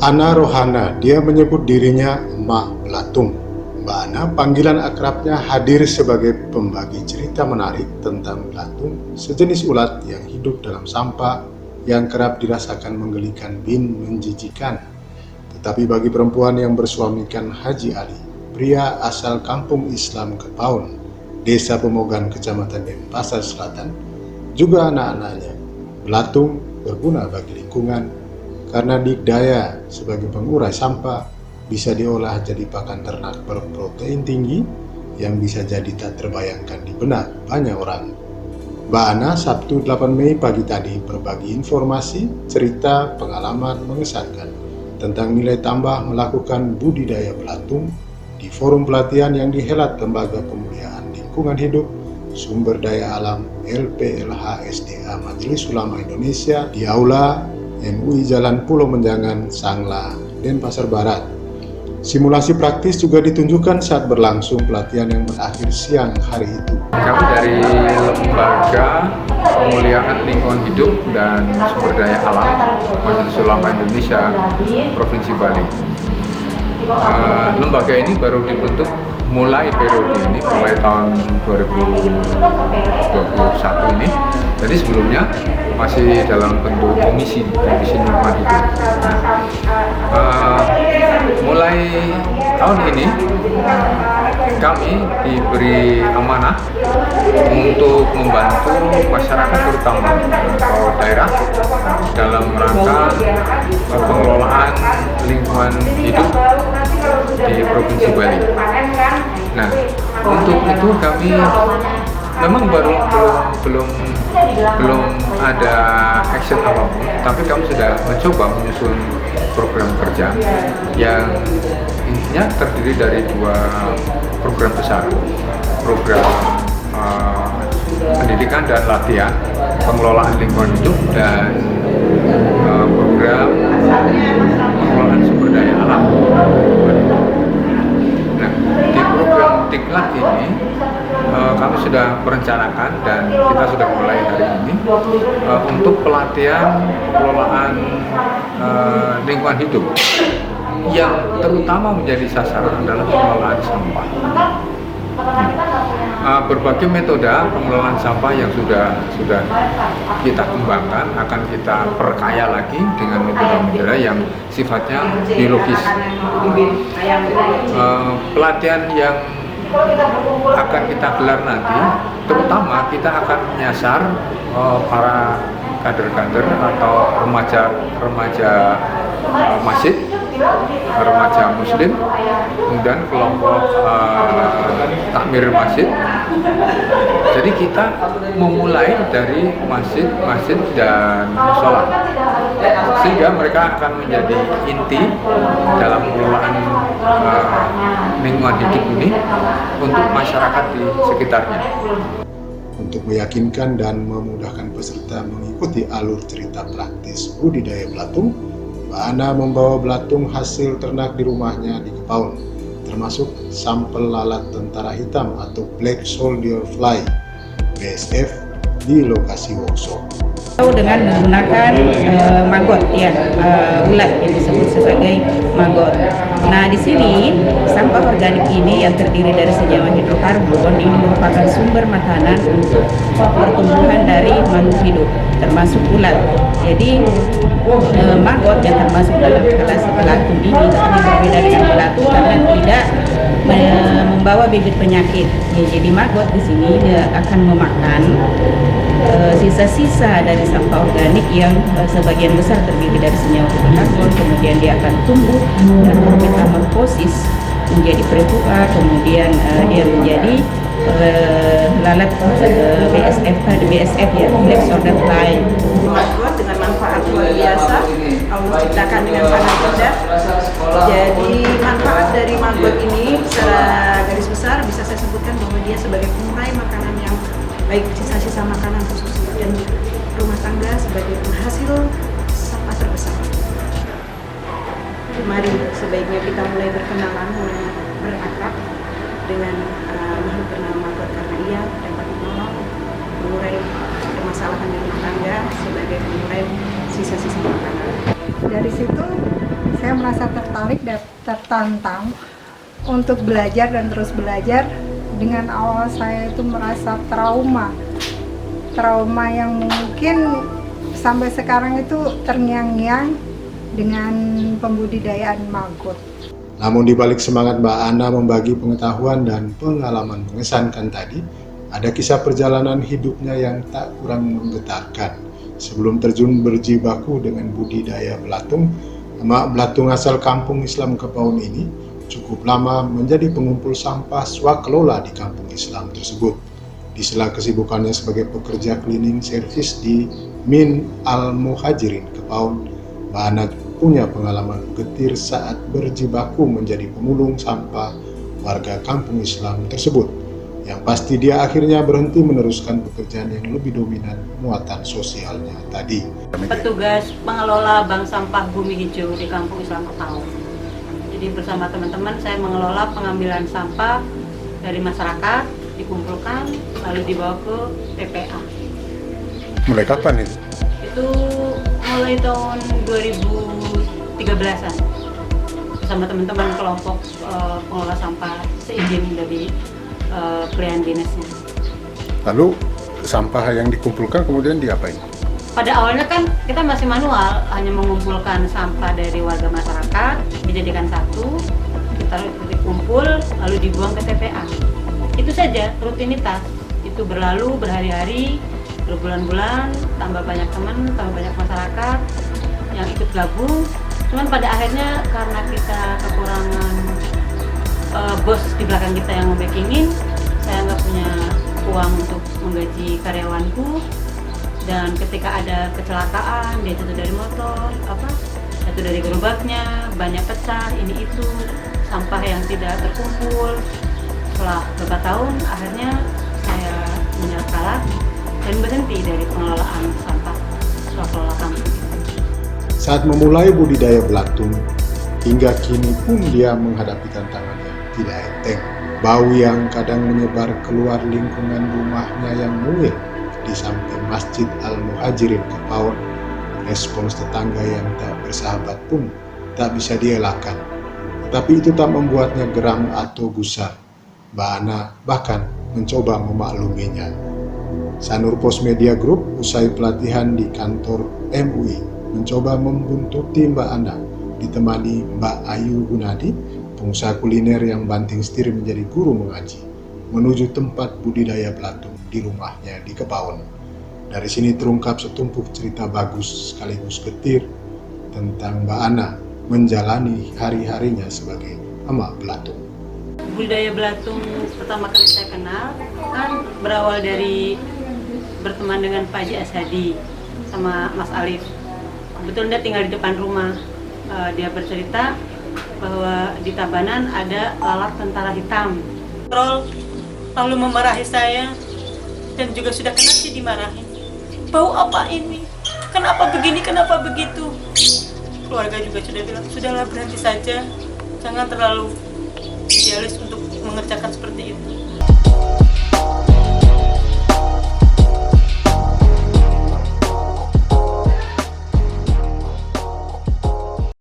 Ana Rohana, dia menyebut dirinya Emak Belatung. Mbak Ana, panggilan akrabnya, hadir sebagai pembagi cerita menarik tentang belatung, sejenis ulat yang hidup dalam sampah yang kerap dirasakan menggelikan bin menjijikan. Tetapi bagi perempuan yang bersuamikan Haji Ali, pria asal kampung Islam Kepaun, Desa Pemogan, Kecamatan Denpasar Selatan, juga anak-anaknya, belatung berguna bagi lingkungan karena dikdaya sebagai pengurai sampah, bisa diolah jadi pakan ternak berprotein tinggi yang bisa jadi tak terbayangkan di benak banyak orang. Mbak Ana Sabtu 8 Mei pagi tadi berbagi informasi, cerita, pengalaman mengesankan tentang nilai tambah melakukan budidaya belatung di forum pelatihan yang dihelat Lembaga Pemulihan Lingkungan Hidup Sumber Daya Alam LPLH-SDA Majelis Ulama Indonesia di Aula MUI Jalan Pulau Menjangan, Sangla, Denpasar Barat. Simulasi praktis juga ditunjukkan saat berlangsung pelatihan yang berakhir siang hari itu. Kami dari Lembaga Pemulihan Lingkungan Hidup dan Sumber Daya Alam Majelis Ulama Indonesia Provinsi Bali. Lembaga ini baru dibentuk mulai periode ini, mulai tahun 2021 ini. Jadi sebelumnya masih dalam bentuk komisi lingkungan hidup. Mulai tahun ini kami diberi amanah untuk membantu masyarakat, terutama daerah, dalam rangka pengelolaan lingkungan hidup di Provinsi Bali. Nah, untuk itu kami memang belum ada action apapun, tapi kami sudah mencoba menyusun program kerja yang intinya terdiri dari dua program besar, program pendidikan dan latihan pengelolaan lingkungan hidup dan program pengelolaan sumber daya alam. Nah, di program Diklat ini kami sudah merencanakan dan kita sudah mulai hari ini untuk pelatihan pengelolaan lingkungan hidup yang terutama menjadi sasaran adalah pengelolaan sampah. Berbagai metode pengelolaan sampah yang sudah kita kembangkan akan kita perkaya lagi dengan metode-metode yang sifatnya biologis. Pelatihan yang akan kita gelar nanti, terutama kita akan menyasar para kader-kader atau remaja masjid, remaja muslim, kemudian kelompok takmir masjid. Jadi kita memulai dari masjid dan musola, sehingga mereka akan menjadi inti dalam pengelolaan lingkungan hidup ini untuk masyarakat di sekitarnya. Untuk meyakinkan dan memudahkan peserta mengikuti alur cerita praktis budidaya belatung, Mbak Ana membawa belatung hasil ternak di rumahnya di Kepaun, termasuk sampel lalat tentara hitam atau Black Soldier Fly BSF di lokasi workshop. Dengan menggunakan maggot, ya, ulat yang disebut sebagai maggot. Nah, di sini sampah organik ini yang terdiri dari senyawa hidrokarbon ini merupakan sumber makanan untuk pertumbuhan dari makhluk hidup, termasuk ulat. Jadi maggot yang termasuk dalam kelas belatung ini berbeda dengan belatung karena tidak membawa bibit penyakit. Ya, jadi maggot di sini dia akan memakan sisa-sisa dari sampah organik yang sebagian besar terdiri dari senyawa hidrokarbon, kemudian dia akan tumbuh dan bermetamorfosis menjadi prepupa, kemudian dia menjadi lalat BSF ya, Black Soldier Fly. Maggot dengan manfaat luar biasa, Allah ciptakan dengan sangat indah. Jadi manfaat dari maggot ini secara garis besar bisa saya sebutkan bahwa dia sebagai pengurai makanan yang baik, sisa-sisa makanan khususnya, dan rumah tangga sebagai penghasil sampah terbesar. Mari sebaiknya kita mulai berkenalan, mulai berakrab dengan makhluk bernama maggot karena ia dapat menolong mengurai permasalahan di rumah tangga sebagai pengurai sisa-sisa makanan. Dari situ saya merasa tertarik dan tertantang untuk belajar dan terus belajar. Dengan awal saya itu merasa trauma yang mungkin sampai sekarang itu terngiang-ngiang dengan pembudidayaan maggot. Namun di balik semangat Mbak Ana membagi pengetahuan dan pengalaman mengesankan tadi, ada kisah perjalanan hidupnya yang tak kurang menggetarkan. Sebelum terjun berjibaku dengan budidaya belatung, emak belatung asal kampung Islam Kepaun ini cukup lama menjadi pengumpul sampah swakelola di kampung Islam tersebut. Di sela kesibukannya sebagai pekerja cleaning service di Min Al-Muhajirin Kepaun, Mbak Ana punya pengalaman getir saat berjibaku menjadi pemulung sampah warga kampung Islam tersebut. Yang pasti dia akhirnya berhenti meneruskan pekerjaan yang lebih dominan muatan sosialnya tadi. Petugas pengelola bank sampah Bumi Hijau di kampung Islam Kepaun. Jadi bersama teman-teman saya mengelola pengambilan sampah dari masyarakat, dikumpulkan lalu dibawa ke TPA. Mulai kapan itu? Itu mulai tahun 2013-an bersama teman-teman kelompok pengelola sampah seizin dari pelayan dinasnya. Lalu sampah yang dikumpulkan kemudian diapain? Pada awalnya kan kita masih manual, hanya mengumpulkan sampah dari warga masyarakat, dijadikan satu, kita dikumpul, lalu dibuang ke TPA. Itu saja rutinitas. Itu berlalu berhari-hari, berbulan-bulan, tambah banyak teman, tambah banyak masyarakat yang ikut gabung. Cuman pada akhirnya karena kita kekurangan bos di belakang kita yang nge-backingin, saya nggak punya uang untuk menggaji karyawanku. Dan ketika ada kecelakaan, dia jatuh dari motor, jatuh dari gerobaknya, banyak pecah, ini itu, sampah yang tidak terkumpul. Setelah beberapa tahun, akhirnya saya menyerah kalah dan berhenti dari pengelolaan sampah swakelola kampung. Saat memulai budidaya belatung, hingga kini pun dia menghadapi tantangan yang tidak enteng. Bau yang kadang menyebar keluar lingkungan rumahnya yang mungil di samping Masjid Al-Muhajirin Kepaun, respons tetangga yang tak bersahabat pun tak bisa dielakkan. Tetapi itu tak membuatnya geram atau gusar. Mbak Ana bahkan mencoba memakluminya. Sanur Pos Media Group usai pelatihan di kantor MUI mencoba membuntuti Mbak Ana, ditemani Mbak Ayu Gunadi, pengusaha kuliner yang banting setir menjadi guru mengaji, menuju tempat budidaya belatung di rumahnya di Kepaun. Dari sini terungkap setumpuk cerita bagus sekaligus getir tentang Mbak Ana menjalani hari-harinya sebagai emak belatung. Budidaya belatung pertama kali saya kenal kan berawal dari berteman dengan Pak Haji Ashadi sama Mas Alif. Kebetulan dia tinggal di depan rumah. Dia bercerita bahwa di Tabanan ada lalat tentara hitam. Troll lalu memarahi saya dan juga sudah kena sih dimarahin. Bau apa ini? Kenapa begini? Kenapa begitu? Keluarga juga sudah bilang, sudahlah berhenti saja. Jangan terlalu idealis untuk mengerjakan seperti itu.